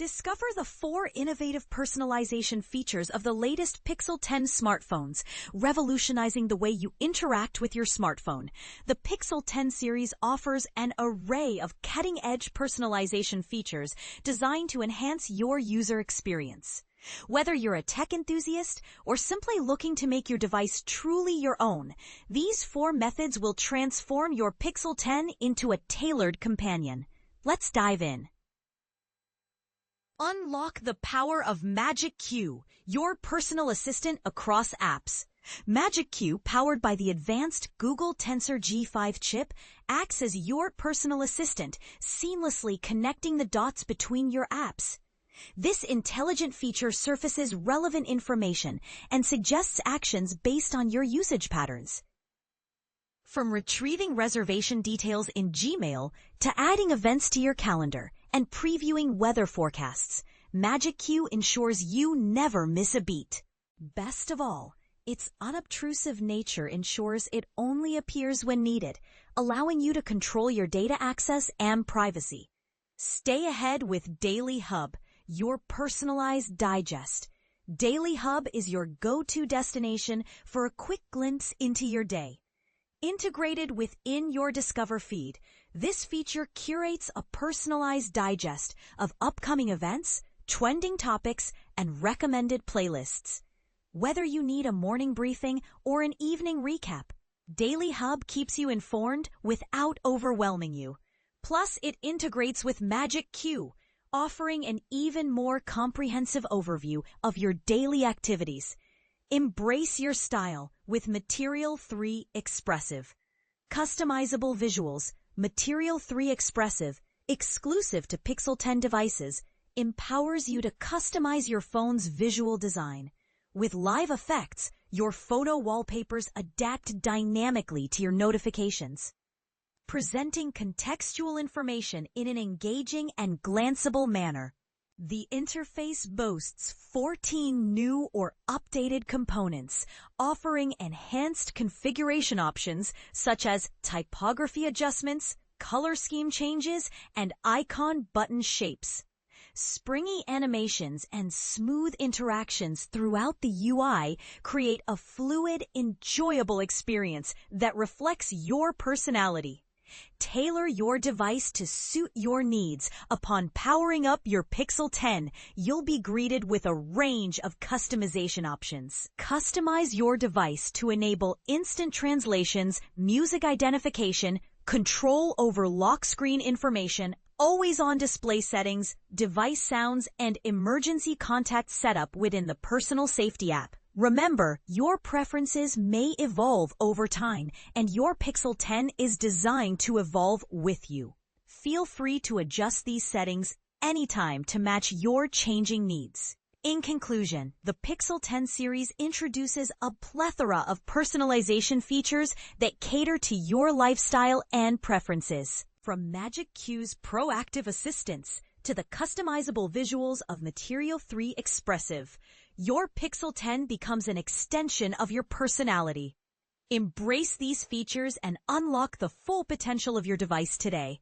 Discover the 4 innovative personalization features of the latest Pixel 10 smartphones, revolutionizing the way you interact with your smartphone. The Pixel 10 series offers an array of cutting-edge personalization features designed to enhance your user experience. Whether you're a tech enthusiast or simply looking to make your device truly your own, these 4 methods will transform your Pixel 10 into a tailored companion. Let's dive in. Unlock the power of Magic Q, your personal assistant across apps. Magic Q, powered by the advanced Google Tensor G5 chip, acts as your personal assistant, seamlessly connecting the dots between your apps. This intelligent feature surfaces relevant information and suggests actions based on your usage patterns. From retrieving reservation details in Gmail to adding events to your calendar and previewing weather forecasts, Magic Q ensures you never miss a beat. Best of all, its unobtrusive nature ensures it only appears when needed, allowing you to control your data access and privacy. Stay ahead with Daily Hub, your personalized digest. Daily Hub is your go-to destination for a quick glimpse into your day. Integrated within your Discover feed, this feature curates a personalized digest of upcoming events, trending topics, and recommended playlists. Whether you need a morning briefing or an evening recap, Daily Hub keeps you informed without overwhelming you. Plus, it integrates with Magic Q, offering an even more comprehensive overview of your daily activities. Embrace your style with Material 3 Expressive. Customizable visuals, Material 3 Expressive, exclusive to Pixel 10 devices, empowers you to customize your phone's visual design. With live effects, your photo wallpapers adapt dynamically to your notifications, presenting contextual information in an engaging and glanceable manner. The interface boasts 14 new or updated components, offering enhanced configuration options such as typography adjustments, color scheme changes, and icon button shapes. Springy animations and smooth interactions throughout the UI create a fluid, enjoyable experience that reflects your personality. Tailor your device to suit your needs. Upon powering up your Pixel 10, you'll be greeted with a range of customization options. Customize your device to enable instant translations, music identification, control over lock screen information, always-on display settings, device sounds, and emergency contact setup within the Personal Safety app. Remember, your preferences may evolve over time, and your Pixel 10 is designed to evolve with you. Feel free to adjust these settings anytime to match your changing needs. In conclusion, the Pixel 10 series introduces a plethora of personalization features that cater to your lifestyle and preferences. From Magic Q's proactive assistance to the customizable visuals of Material 3 Expressive, your Pixel 10 becomes an extension of your personality. Embrace these features and unlock the full potential of your device today.